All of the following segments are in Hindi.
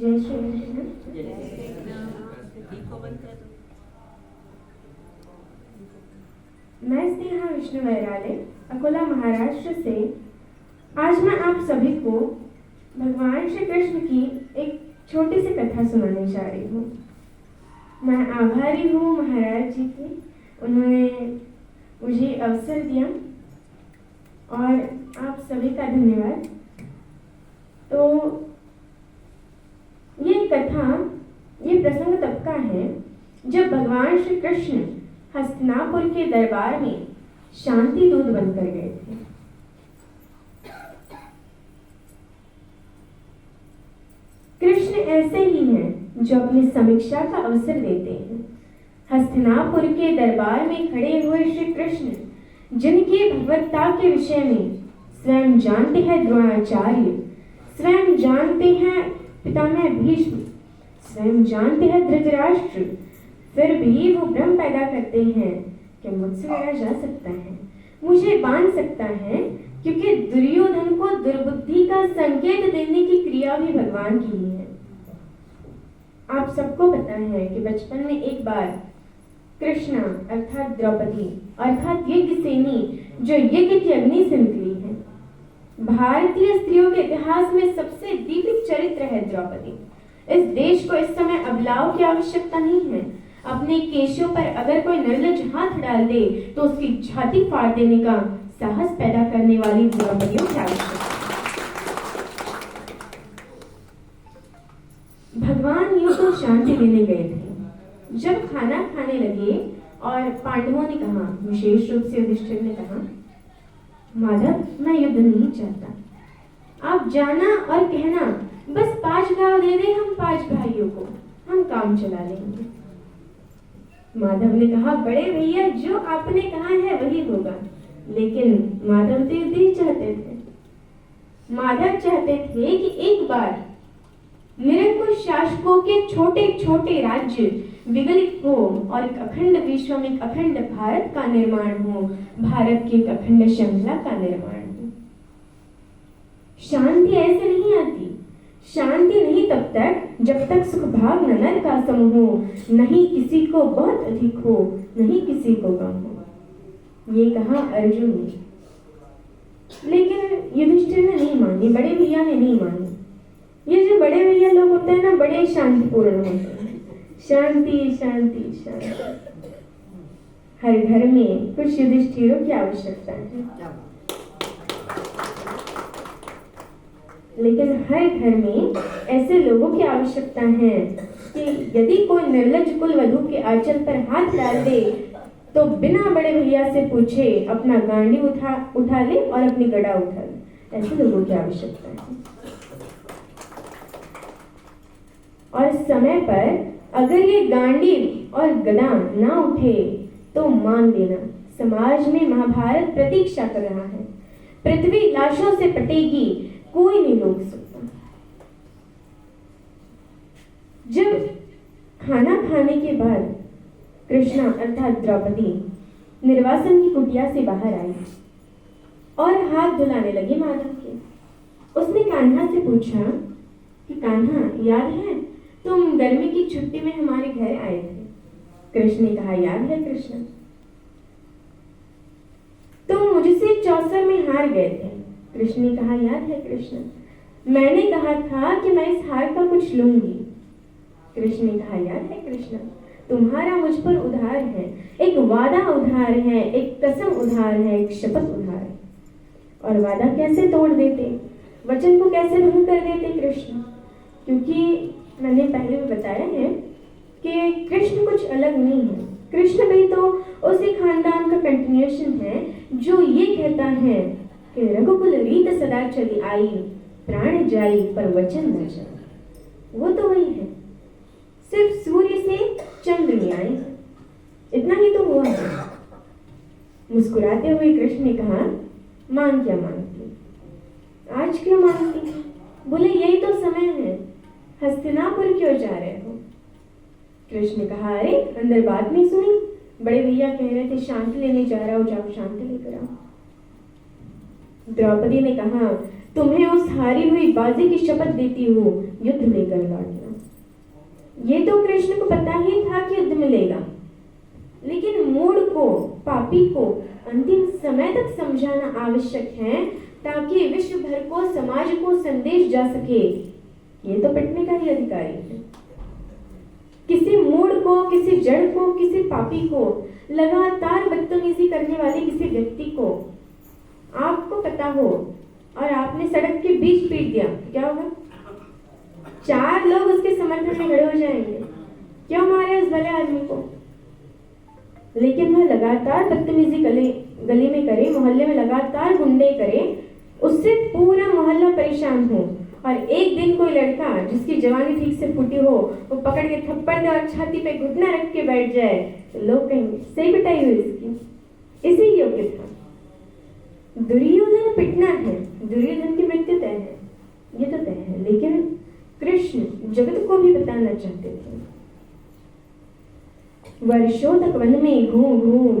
जय श्री कृष्ण। मैं स्नेहा विष्णु वैराले अकोला महाराष्ट्र से आज मैं आप सभी को भगवान श्री कृष्ण की एक छोटी सी कथा सुनाने जा रही हूँ। मैं आभारी हूँ महाराज जी की, उन्होंने मुझे अवसर दिया और आप सभी का धन्यवाद। तो ये कथा, ये प्रसंग तब का है जब भगवान श्री कृष्ण हस्तिनापुर के दरबार में शांति दूत बनकर गए थे। कृष्ण ऐसे ही हैं जो अपनी समीक्षा का अवसर देते हैं। हस्तिनापुर के दरबार में खड़े हुए श्री कृष्ण, जिनकी भगवत्ता के विषय में स्वयं जानते हैं द्रोणाचार्य, स्वयं जानते हैं पितामह भीष्म, स्वयं जानते हैं धृतराष्ट्र, फिर भी वो भ्रम पैदा करते हैं कि मुझसे लड़ा जा सकता है, मुझे बांध सकता है, क्योंकि दुर्योधन को दुर्बुद्धि का संकेत देने की क्रिया भी भगवान की ही है। आप सबको पता है कि बचपन में एक बार कृष्णा अर्थात द्रौपदी अर्थात यज्ञ सेनी, जो यज्ञ की अग्नि से निकली है, भारतीय स्त्रियों के इतिहास में सबसे दीपित चरित्र है द्रौपदी। इस देश को इस समय अबलाव की आवश्यकता नहीं है। अपने केशों पर अगर कोई निर्लज हाथ डाल दे तो उसकी छाती फाड़ देने का साहस पैदा करने वाली द्रौपदियों की आवश्यकता है। भगवान यूं तो शांति देने गए थे। जब खाना खाने लगे और पांडवों ने कहा, विशेष रूप से युधिष्ठिर ने कहा, माधव मैं युद्ध नहीं चाहता, आप जाना और कहना बस 5 गांव दे दे हम 5 भाइयों को, हम काम चला लेंगे। माधव ने कहा, बड़े भैया जो आपने कहा है वही होगा। लेकिन माधव तो युद्ध ही चाहते थे। माधव चाहते थे कि एक बार निरंकुश शासकों के छोटे छोटे राज्य विगलित हो और एक अखंड विश्व में एक अखंड भारत का निर्माण हो, भारत की एक अखंड श्रृंखला का निर्माण हो। शांति ऐसे नहीं आती। शांति नहीं तब तक जब तक सुख भाग नर का सम हो, नहीं किसी को बहुत अधिक हो, नहीं किसी को कम हो। ये कहा अर्जुन ने। लेकिन युधिष्ठिर ने नहीं मानी, बड़े भैया ने नहीं मानी। ये जो बड़े भैया लोग होते हैं ना, बड़े शांतिपूर्ण होते हैं। शांति शांति शांति। हर घर में कुछ युधिष्ठिरों की आवश्यकता है, लेकिन हर घर में ऐसे लोगों की आवश्यकता है कि यदि कोई निर्लज कुल वधू के आंचल पर हाथ डाल दे तो बिना बड़े भैया से पूछे अपना गांडी उठा ले और अपनी गदा उठा ले। ऐसे लोगों की आवश्यकता है। और समय पर अगर ये गांडी और गदा ना उठे तो मान लेना समाज में महाभारत प्रतीक्षा कर रहा है। पृथ्वी लाशों से पटेगी, कोई नहीं रोक सकता। जब खाना खाने के बाद कृष्णा अर्थात द्रौपदी निर्वासन की कुटिया से बाहर आई और हाथ धुलाने लगी माधव के। उसने कान्हा से पूछा कि कान्हा, याद है तुम गर्मी की छुट्टी में हमारे घर आए थे? कृष्ण ने कहा, याद है कृष्ण। तुम मुझसे चौसर में हार गए थे। कृष्ण ने कहा, याद है कृष्ण। मैंने कहा था कि मैं इस हार का कुछ लूंगी। कृष्ण ने कहा, याद है कृष्ण। तुम्हारा मुझ पर उधार है, एक वादा उधार है, एक कसम उधार है, एक शपथ उधार है। और वादा कैसे तोड़ देते, वचन को कैसे भंग कर देते कृष्ण? क्योंकि मैंने पहले भी बताया है कि कृष्ण कुछ अलग नहीं है। कृष्ण भी तो उसी खानदान का कंटिन्यूएशन है जो ये कहता है कि रघुकुल रीत सदा चली आई, प्राण जाई पर वचन न जाए। वो तो वही है, सिर्फ सूर्य से चंद्र में आए, इतना ही तो हुआ है। मुस्कुराते हुए कृष्ण ने कहा, मांग क्या मांगती, आज क्यों मांगती? बोले, यही तो समय है, हस्तिनापुर क्यों जा रहे हो? कृष्ण ने कहा, अरे अंदर बात नहीं सुनी? बड़े भैया कह रहे थे शांति लेने जा रहा हो, जाओ शांति लेकर आओ। द्रौपदी ने कहा, तुम्हें उस हारी हुई बाजी की शपथ देती हूँ युद्ध लेकर लौटना। ये तो कृष्ण को पता ही था कि युद्ध मिलेगा, लेकिन मूढ़ को, पापी को अंतिम समय तक समझाना आवश्यक है ताकि विश्व भर को, समाज को संदेश जा सके। ये तो पिटने का ही अधिकारी है। किसी मूढ़ को, किसी जड़ को, किसी पापी को, लगातार बदतमीजी करने वाले किसी व्यक्ति को आपको पता हो और आपने सड़क के बीच पीट दिया, क्या होगा? 4 लोग उसके समर्थन में खड़े हो जाएंगे, क्यों मारे उस भले आदमी को? लेकिन वह लगातार बदतमीजी गली में करे, मोहल्ले में लगातार गुंडे करे, उससे पूरा मोहल्ला परेशान हो, और एक दिन कोई लड़का जिसकी जवानी ठीक से फूटी हो वो पकड़ के थप्पड़ दे और छाती पे घुटना रख के बैठ जाए तो लोग कहेंगे सही पिटाई हुई इसकी, इसी योग्य था। दुर्योधन पिटना है, दुर्योधन की मृत्यु तय है, ये तो तय है, लेकिन कृष्ण जगत को भी बताना चाहते थे। वर्षों तक वन में घूम घूम,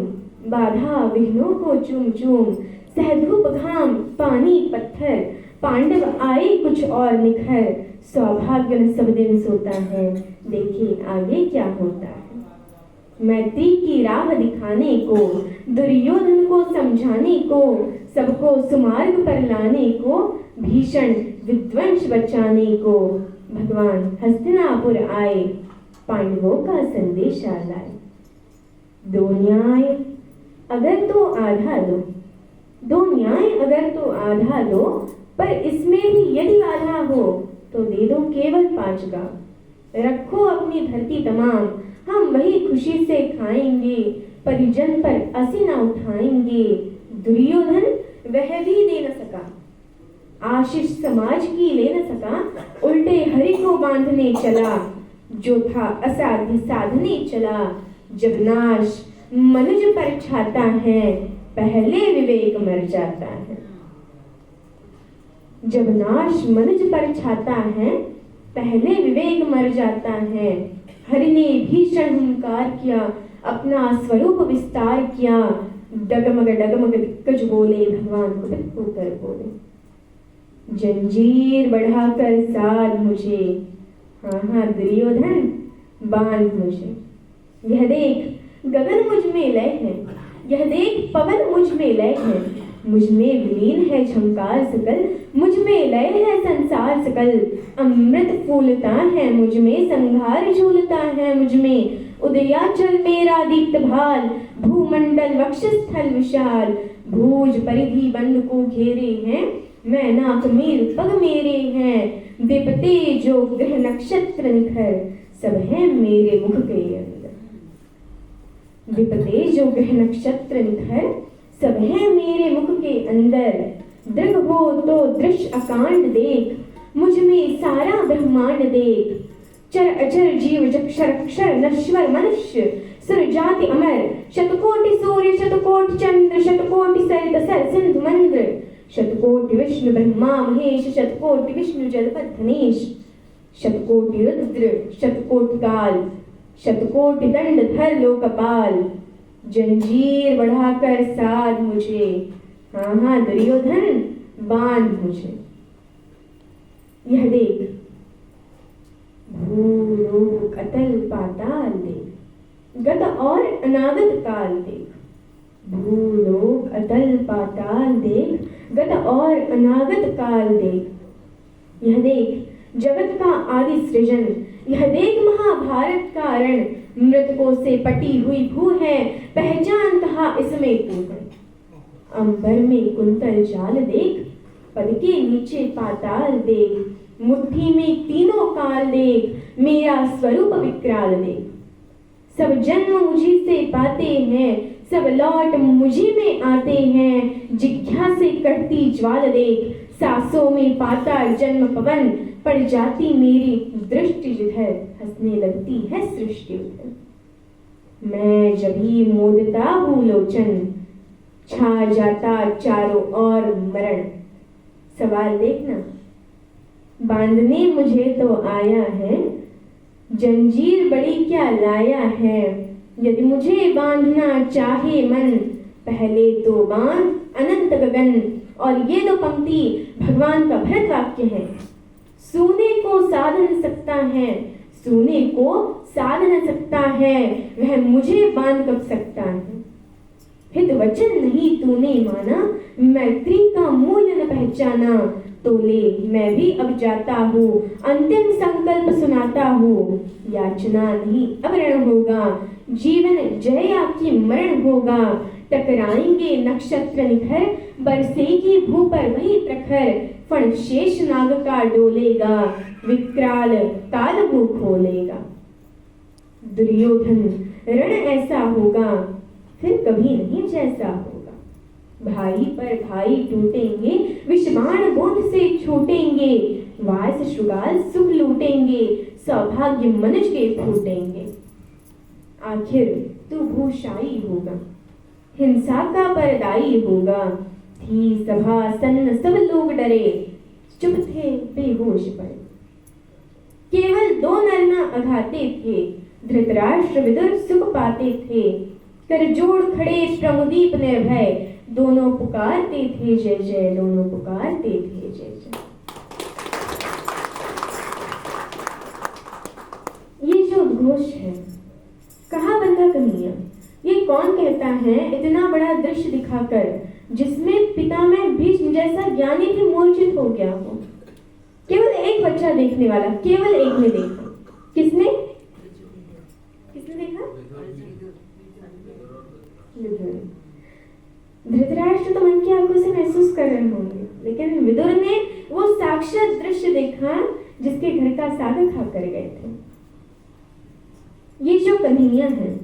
बाधा विघ्नों को चूम चूम, सहधूप घाम पानी पत्थर, पांडव आए कुछ और निखर, सौभाग्य न सब दिन सोता है, देखिए आगे क्या होता है। मैत्री की राह दिखाने को, दुर्योधन को समझाने को, सबको सुमार्ग पर लाने को, भीषण विध्वंस बचाने को, भगवान हस्तिनापुर आए, पांडवों का संदेशा लाए। 2 न्याय अगर तो आधा दो, 2 न्याय अगर तो आधा दो, पर इसमें भी यदि आधा हो तो दे दो केवल 5 गांव। रखो अपनी धरती तमाम, हम वही खुशी से खाएंगे, परिजन पर असी न उठाएंगे। दुर्योधन वह भी दे न सका, आशीष समाज की ले न सका, उल्टे हरि को बांधने चला, जो था असाध्य साधने चला। जब नाश मनुज पर छाता है, पहले विवेक मर जाता है। जब नाश मनुज पर छाता है, पहले विवेक मर जाता है। हरि ने भीषण हुंकार किया, अपना स्वरूप विस्तार किया, डगमग डगमग दिग्गज बोले, भगवान को होकर बोले, जंजीर बढ़ाकर साध मुझे, हाँ हाँ दुर्योधन बांध मुझे। यह देख गगन मुझ में लय है, यह देख पवन मुझ में लय है, मुझ में विलीन है झंकार सकल, मुझ में लय है संसार सकल। अमृत फूलता है मुझ में, संघार झूलता है मुझ में, उदयाचल मेरा दीप्त भाल, भूमंडल वक्षस्थल विशाल। भुज परिधि बंद को घेरे हैं, मैं नाक मीर पग मेरे हैं, दीपते जो ग्रह नक्षत्र निखर, सब है मेरे मुख के अंदर। दीपते जो ग्रह नक्षत्र निखर, सब है मेरे मुख के अंदर। दृढ़ हो तो दृश्य अकांड देख, मुझ में सारा ब्रह्मांड देख। चर अचर जीव जक्षर नश्वर मनुष्य, सुर जाति अमर, शतकोटि सूर्य शतकोटि चंद्र, शतकोटि सरित सर सिंधु मंद्र, शतकोटि विष्णु ब्रह्मा महेश, शतकोटि विष्णु जलपथ धनेश, शतकोटि रुद्र शतकोटि काल, शतकोटि दंड धर लोकपाल। जंजीर बढ़ाकर साध मुझे, हाँ हाँ दुर्योधन बांध मुझे। यह देख भूलोक अतल पाताल देख, गत और अनागत काल देख। भूलोक अतल पाताल देख, गत और अनागत काल देख। यह देख जगत का आदि सृजन, यह देख महाभारत का रण। मृतकों से पटी हुई भू है, पहचान कहा इसमें तू है। अंबर में कुंतल जाल देख, पद के नीचे पाताल देख। मुट्ठी में तीनों काल देख, मेरा स्वरूप विकराल देख। सब जन्म मुझी से पाते हैं, सब लौट मुझी में आते हैं। जिज्ञा से कटती ज्वाल देख, सांसों में पाता जन्म पवन। पड़ जाती मेरी दृष्टि जिधर, हंसने लगती है सृष्टि उधर। मैं जब ही मोदता हूँ लोचन, छा जाता चारों ओर मरण। सवाल देखना, बांधने मुझे तो आया है, जंजीर बड़ी क्या लाया है। यदि मुझे बांधना चाहे मन, पहले तो बांध अनंत गगन। और ये दो पंक्ति भगवान का भरत वाक्य है। सोने को साध न सकता है, सोने को साध न सकता है, वह मुझे बांध कब सकता है। हित वचन नहीं तूने माना, मैत्री का मूल्य न पहचाना, तो ले मैं भी अब जाता हूँ, अंतिम संकल्प सुनाता हूँ। याचना नहीं अब ऋण होगा, जीवन जय या कि मरण होगा। टकराएंगे नक्षत्र निखर, बरसेगी भू पर वही प्रखर, फण शेष नाग का डोलेगा, विकराल काल वो खोलेगा। दुर्योधन रण ऐसा होगा, फिर कभी नहीं जैसा होगा। भाई पर भाई टूटेंगे, विषबाण बूंद से छूटेंगे, वास शुगाल सुख लूटेंगे, सौभाग्य मनुज के फूटेंगे। आखिर तू भूषाई होगा, हिंसा का परदाई होगा। थी सभा सन्न सब लोग डरे, चुप थे बेहोश पड़े। केवल दो नर न अघाते थे, धृतराष्ट्र विदुर सुख पाते थे। कर जोड़ खड़े प्रमुदीप निर्भय, दोनों पुकारते थे जय जय, दोनों पुकारते थे जय जय। ये जो उद्घोष है, कहाँ बंधा कन्हैया, ये कौन कहता है इतना बड़ा दृश्य दिखाकर, जिसमें पिता में भीष्म जैसा ज्ञानी भी मूर्छित हो गया हो। केवल एक बच्चा देखने वाला, केवल एक ने देखा। किसने देखा? धृतराष्ट्र तो मन की आंखों से महसूस कर रहे होंगे, लेकिन विदुर ने वो साक्षात दृश्य देखा जिसके घर का साग खा कर गए थे। ये जो कन्हैया है,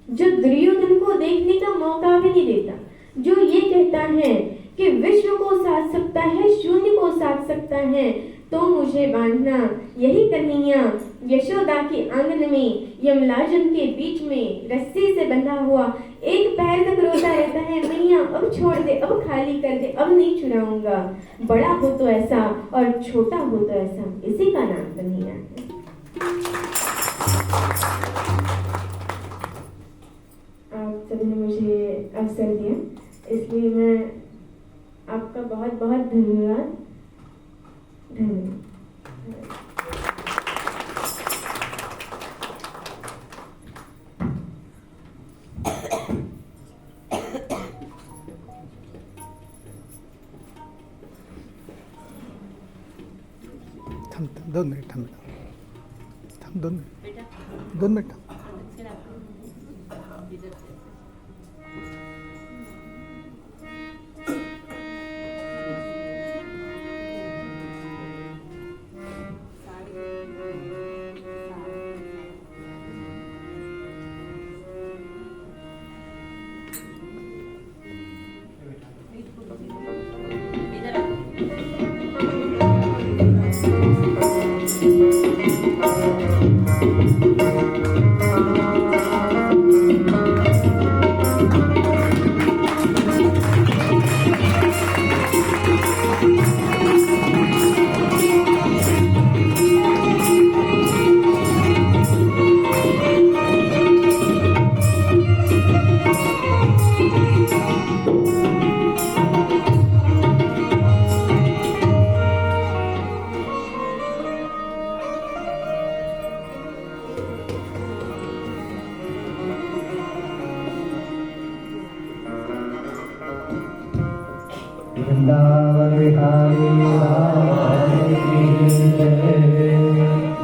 जो दुर्योधन को देखने का मौका भी नहीं देता, जो ये कहता है कि विश्व को साध सकता है, शून्य को साध सकता है, तो मुझे बांधना। यही कन्हैया यशोदा के आंगन में यमलाजन के बीच में रस्सी से बंधा हुआ एक पैर तक रोता रहता है, मैया अब छोड़ दे, अब खाली कर दे, अब नहीं चुराऊंगा। बड़ा हो तो ऐसा और छोटा हो तो ऐसा, इसी का नाम कन्हैया है। आप सबने मुझे अवसर दिया, इसलिए मैं आपका बहुत बहुत धन्यवाद। थम 2 मिनट, थम 2 मिनट।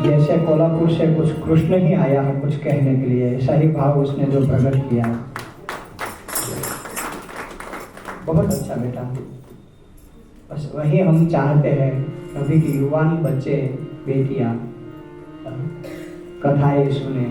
जैसे कोल्हापुर से कुछ कृष्ण ही आया है कुछ कहने के लिए, ऐसा ही भाव उसने जो प्रकट किया, बहुत अच्छा बेटा। बस वही हम चाहते हैं, अभी की युवान बच्चे बेटियां कथाएं सुने,